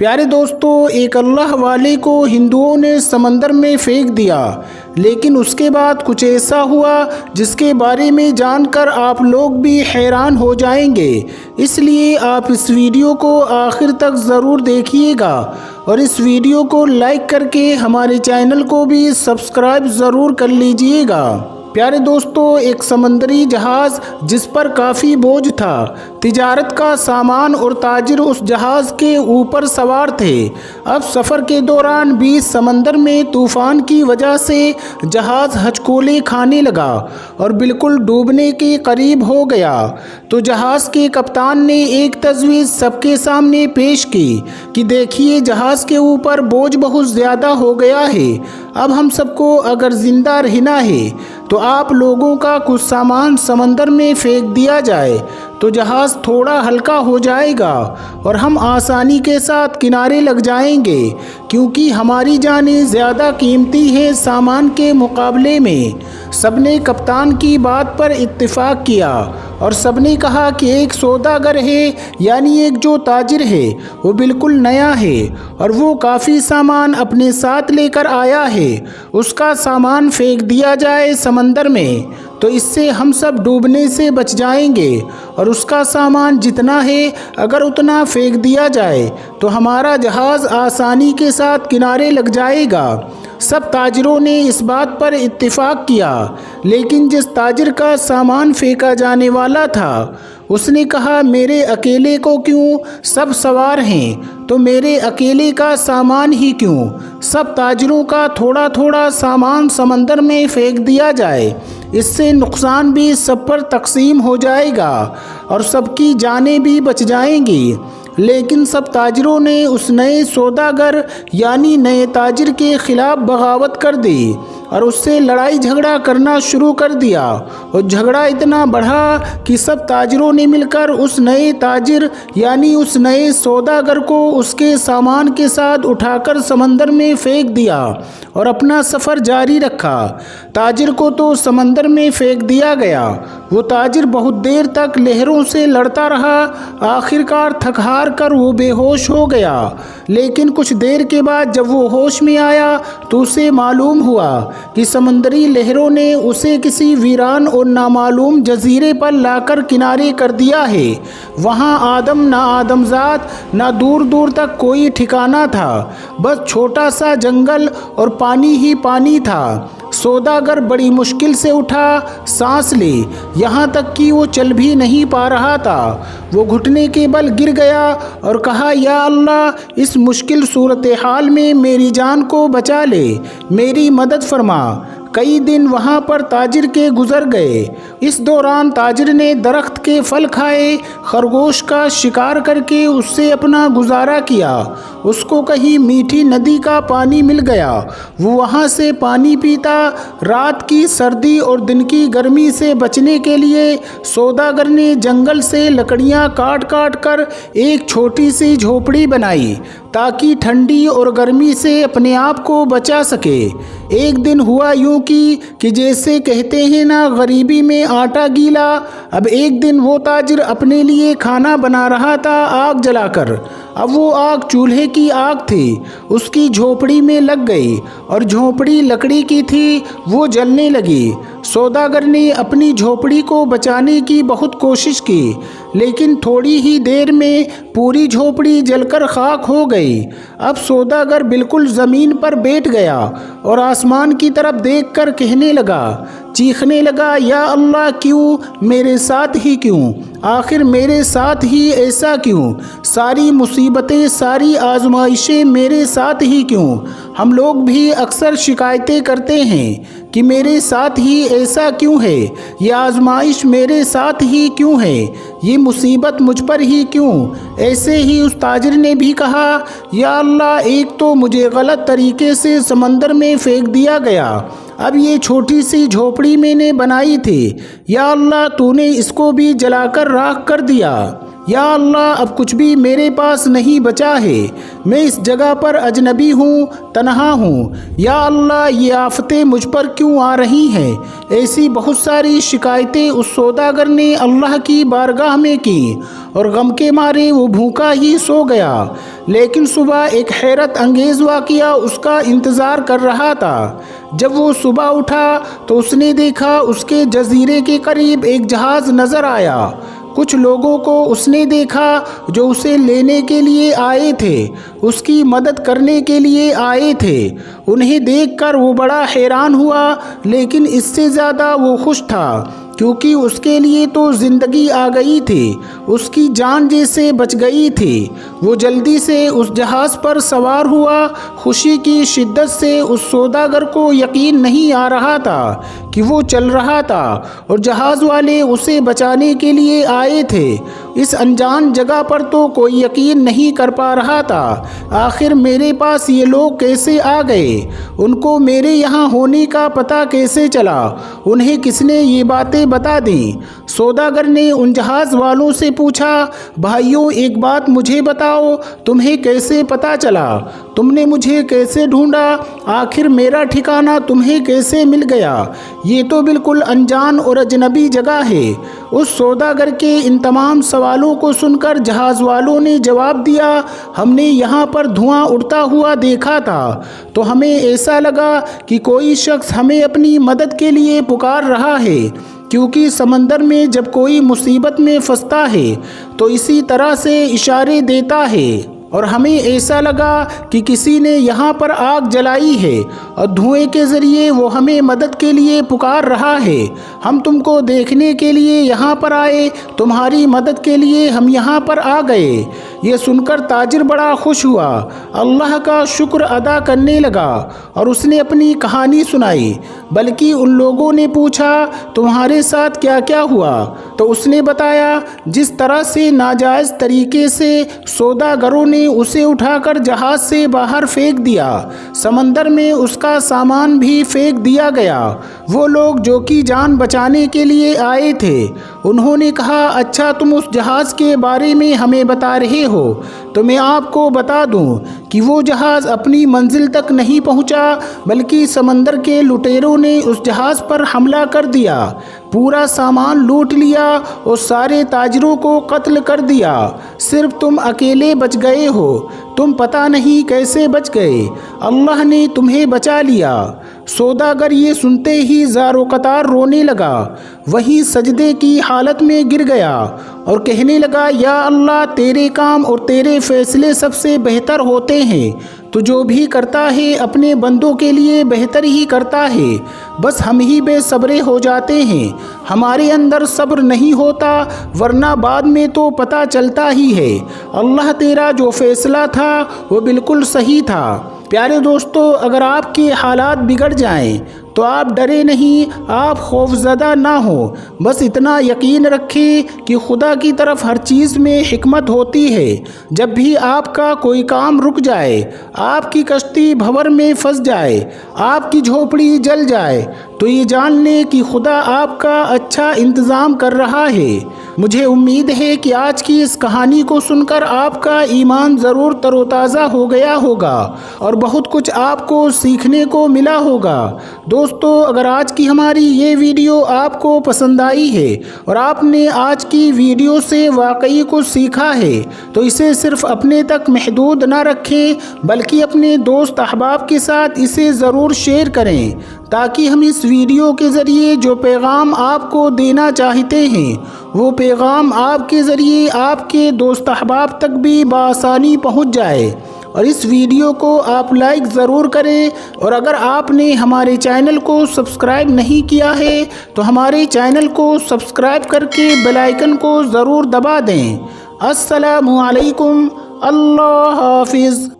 پیارے دوستو، ایک اللہ والے کو ہندوؤں نے سمندر میں پھینک دیا، لیکن اس کے بعد کچھ ایسا ہوا جس کے بارے میں جان کر آپ لوگ بھی حیران ہو جائیں گے۔ اس لیے آپ اس ویڈیو کو آخر تک ضرور دیکھیے گا اور اس ویڈیو کو لائک کر کے ہمارے چینل کو بھی سبسکرائب ضرور کر لیجئے گا۔ پیارے دوستو، ایک سمندری جہاز جس پر کافی بوجھ تھا، تجارت کا سامان اور تاجر اس جہاز کے اوپر سوار تھے۔ اب سفر کے دوران بھی سمندر میں طوفان کی وجہ سے جہاز ہچکولے کھانے لگا اور بالکل ڈوبنے کے قریب ہو گیا۔ تو جہاز کے کپتان نے ایک تجویز سب کے سامنے پیش کی کہ دیکھیے، جہاز کے اوپر بوجھ بہت زیادہ ہو گیا ہے۔ اب ہم سب کو اگر زندہ رہنا ہے تو آپ لوگوں کا کچھ سامان سمندر میں پھینک دیا جائے تو جہاز تھوڑا ہلکا ہو جائے گا اور ہم آسانی کے ساتھ کنارے لگ جائیں گے، کیونکہ ہماری جانیں زیادہ قیمتی ہیں سامان کے مقابلے میں۔ سب نے کپتان کی بات پر اتفاق کیا اور سب نے کہا کہ ایک سوداگر ہے، یعنی ایک جو تاجر ہے، وہ بالکل نیا ہے اور وہ کافی سامان اپنے ساتھ لے کر آیا ہے۔ اس کا سامان پھینک دیا جائے سمندر میں تو اس سے ہم سب ڈوبنے سے بچ جائیں گے، اور اس کا سامان جتنا ہے اگر اتنا پھینک دیا جائے تو ہمارا جہاز آسانی کے ساتھ کنارے لگ جائے گا۔ سب تاجروں نے اس بات پر اتفاق کیا، لیکن جس تاجر کا سامان پھینکا جانے والا تھا اس نے کہا، میرے اکیلے کو کیوں؟ سب سوار ہیں تو میرے اکیلے کا سامان ہی کیوں؟ سب تاجروں کا تھوڑا تھوڑا سامان سمندر میں پھینک دیا جائے، اس سے نقصان بھی سب پر تقسیم ہو جائے گا اور سب کی جانیں بھی بچ جائیں گی۔ لیکن سب تاجروں نے اس نئے سوداگر یعنی نئے تاجر کے خلاف بغاوت کر دی اور اس سے لڑائی جھگڑا کرنا شروع کر دیا، اور جھگڑا اتنا بڑھا کہ سب تاجروں نے مل کر اس نئے تاجر یعنی اس نئے سوداگر کو اس کے سامان کے ساتھ اٹھا کر سمندر میں پھینک دیا اور اپنا سفر جاری رکھا۔ تاجر کو تو سمندر میں پھینک دیا گیا، وہ تاجر بہت دیر تک لہروں سے لڑتا رہا، آخر کار تھک ہار کر وہ بے ہوش ہو گیا۔ لیکن کچھ دیر کے بعد جب وہ ہوش میں آیا تو اسے معلوم ہوا کہ سمندری لہروں نے اسے کسی ویران اور نامعلوم جزیرے پر لا کر کنارے کر دیا ہے۔ وہاں آدم نہ آدمزاد نہ دور دور تک کوئی ٹھکانہ تھا، بس چھوٹا سا جنگل اور پانی ہی پانی تھا۔ سوداگر بڑی مشکل سے اٹھا، سانس لی، یہاں تک کہ وہ چل بھی نہیں پا رہا تھا۔ وہ گھٹنے کے بل گر گیا اور کہا، یا اللہ، اس مشکل صورتحال میں میری جان کو بچا لے، میری مدد فرما۔ کئی دن وہاں پر تاجر کے گزر گئے۔ اس دوران تاجر نے درخت کے پھل کھائے، خرگوش کا شکار کر کے اس سے اپنا گزارا کیا۔ اس کو کہیں میٹھی ندی کا پانی مل گیا، وہ وہاں سے پانی پیتا۔ رات کی سردی اور دن کی گرمی سے بچنے کے لیے سوداگر نے جنگل سے لکڑیاں کاٹ کاٹ کر ایک چھوٹی سی جھوپڑی بنائی تاکہ ٹھنڈی اور گرمی سے اپنے آپ کو بچا سکے۔ ایک دن ہوا یوں کہ جیسے کہتے ہیں نا، غریبی میں آٹا گیلا۔ اب ایک دن وہ تاجر اپنے لیے کھانا بنا رہا تھا آگ جلا کر۔ اب وہ آگ چولہے کی آگ تھی، اس کی جھوپڑی میں لگ گئی اور جھوپڑی لکڑی کی تھی، وہ جلنے لگی۔ سوداگر نے اپنی جھوپڑی کو بچانے کی بہت کوشش کی، لیکن تھوڑی ہی دیر میں پوری جھوپڑی جل کر خاک ہو گئی۔ اب سوداگر بالکل زمین پر بیٹھ گیا اور آسمان کی طرف دیکھ کر کہنے لگا، چیخنے لگا، یا اللہ، کیوں میرے ساتھ ہی کیوں؟ آخر میرے ساتھ ہی ایسا کیوں؟ ساری مصیبتیں، ساری آزمائشیں میرے ساتھ ہی کیوں؟ ہم لوگ بھی اکثر شکایتیں کرتے ہیں کہ میرے ساتھ ہی ایسا کیوں ہے، یہ آزمائش میرے ساتھ ہی کیوں ہے، یہ مصیبت مجھ پر ہی کیوں؟ ایسے ہی اس تاجر نے بھی کہا، یا اللہ، ایک تو مجھے غلط طریقے سے سمندر میں پھینک دیا گیا، اب یہ چھوٹی سی جھوپڑی میں نے بنائی تھی، یا اللہ، تو نے اس کو بھی جلا کر راکھ کر دیا۔ یا اللہ اب کچھ بھی میرے پاس نہیں بچا ہے، میں اس جگہ پر اجنبی ہوں، تنہا ہوں، یا اللہ یہ آفتیں مجھ پر کیوں آ رہی ہیں؟ ایسی بہت ساری شکایتیں اس سوداگر نے اللہ کی بارگاہ میں کی اور غم کے مارے وہ بھوکا ہی سو گیا۔ لیکن صبح ایک حیرت انگیز واقعہ اس کا انتظار کر رہا تھا۔ جب وہ صبح اٹھا تو اس نے دیکھا اس کے جزیرے کے قریب ایک جہاز نظر آیا۔ کچھ لوگوں کو اس نے دیکھا جو اسے لینے کے لیے آئے تھے، اس کی مدد کرنے کے لیے آئے تھے۔ انہیں دیکھ کر وہ بڑا حیران ہوا، لیکن اس سے زیادہ وہ خوش تھا، کیونکہ اس کے لیے تو زندگی آ گئی تھی، اس کی جان جیسے بچ گئی تھی۔ وہ جلدی سے اس جہاز پر سوار ہوا۔ خوشی کی شدت سے اس سوداگر کو یقین نہیں آ رہا تھا کہ وہ چل رہا تھا اور جہاز والے اسے بچانے کے لیے آئے تھے۔ اس انجان جگہ پر تو کوئی یقین نہیں کر پا رہا تھا، آخر میرے پاس یہ لوگ کیسے آ گئے؟ ان کو میرے یہاں ہونے کا پتہ کیسے چلا؟ انہیں کس نے یہ باتیں بتا دیں؟ سوداگر نے ان جہاز والوں سے پوچھا، بھائیوں ایک بات مجھے بتاؤ، تمہیں کیسے پتہ چلا؟ تم نے مجھے کیسے ڈھونڈا؟ آخر میرا ٹھکانہ تمہیں کیسے مل گیا؟ یہ تو بالکل انجان اور اجنبی جگہ ہے۔ اس سوداگر کے ان تمام سوالوں کو سن کر جہاز والوں نے جواب دیا، ہم نے یہاں پر دھواں اڑتا ہوا دیکھا تھا تو ہمیں ایسا لگا کہ کوئی شخص ہمیں اپنی مدد کے لیے پکار رہا ہے، کیونکہ سمندر میں جب کوئی مصیبت میں پھنستا ہے تو اسی طرح سے اشارے دیتا ہے، اور ہمیں ایسا لگا کہ کسی نے یہاں پر آگ جلائی ہے اور دھوئیں کے ذریعے وہ ہمیں مدد کے لیے پکار رہا ہے۔ ہم تم کو دیکھنے کے لیے یہاں پر آئے، تمہاری مدد کے لیے ہم یہاں پر آ گئے۔ یہ سن کر تاجر بڑا خوش ہوا، اللہ کا شکر ادا کرنے لگا اور اس نے اپنی کہانی سنائی۔ بلکہ ان لوگوں نے پوچھا، تمہارے ساتھ کیا کیا ہوا؟ تو اس نے بتایا، جس طرح سے ناجائز طریقے سے سوداگروں نے اسے اٹھا کر جہاز سے باہر پھینک دیا، سمندر میں اس کا سامان بھی پھینک دیا گیا۔ وہ لوگ جو کہ جان بچانے کے لیے آئے تھے، انہوں نے کہا، اچھا تم اس جہاز کے بارے میں ہمیں بتا رہے ہو تو میں آپ کو بتا دوں کہ وہ جہاز اپنی منزل تک نہیں پہنچا، بلکہ سمندر کے لٹیروں نے اس جہاز پر حملہ کر دیا، پورا سامان لوٹ لیا اور سارے تاجروں کو قتل کر دیا۔ صرف تم اکیلے بچ گئے ہو، تم پتہ نہیں کیسے بچ گئے، اللہ نے تمہیں بچا لیا۔ سوداگر یہ سنتے ہی زار و قطار رونے لگا، وہیں سجدے کی حالت میں گر گیا اور کہنے لگا، یا اللہ تیرے کام اور تیرے فیصلے سب سے بہتر ہوتے ہیں، تو جو بھی کرتا ہے اپنے بندوں کے لیے بہتر ہی کرتا ہے، بس ہم ہی بے صبرے ہو جاتے ہیں، ہمارے اندر صبر نہیں ہوتا، ورنہ بعد میں تو پتہ چلتا ہی ہے۔ اللہ تیرا جو فیصلہ تھا وہ بالکل صحیح تھا۔ پیارے دوستو، اگر آپ کے حالات بگڑ جائیں تو آپ ڈرے نہیں، آپ خوفزدہ نہ ہوں، بس اتنا یقین رکھیں کہ خدا کی طرف ہر چیز میں حکمت ہوتی ہے۔ جب بھی آپ کا کوئی کام رک جائے، آپ کی کشتی بھنور میں پھنس جائے، آپ کی جھوپڑی جل جائے، تو یہ جان لیں کہ خدا آپ کا اچھا انتظام کر رہا ہے۔ مجھے امید ہے کہ آج کی اس کہانی کو سن کر آپ کا ایمان ضرور تر و تازہ ہو گیا ہوگا اور بہت کچھ آپ کو سیکھنے کو ملا ہوگا۔ دوستو، اگر آج کی ہماری یہ ویڈیو آپ کو پسند آئی ہے اور آپ نے آج کی ویڈیو سے واقعی کچھ سیکھا ہے تو اسے صرف اپنے تک محدود نہ رکھیں، بلکہ اپنے دوست احباب کے ساتھ اسے ضرور شیئر کریں، تاکہ ہم اس ویڈیو کے ذریعے جو پیغام آپ کو دینا چاہتے ہیں وہ پیغام آپ کے ذریعے آپ کے دوست احباب تک بھی بآسانی پہنچ جائے۔ اور اس ویڈیو کو آپ لائک ضرور کریں، اور اگر آپ نے ہمارے چینل کو سبسکرائب نہیں کیا ہے تو ہمارے چینل کو سبسکرائب کر کے بیل آئیکن کو ضرور دبا دیں۔ السلام علیکم، اللہ حافظ۔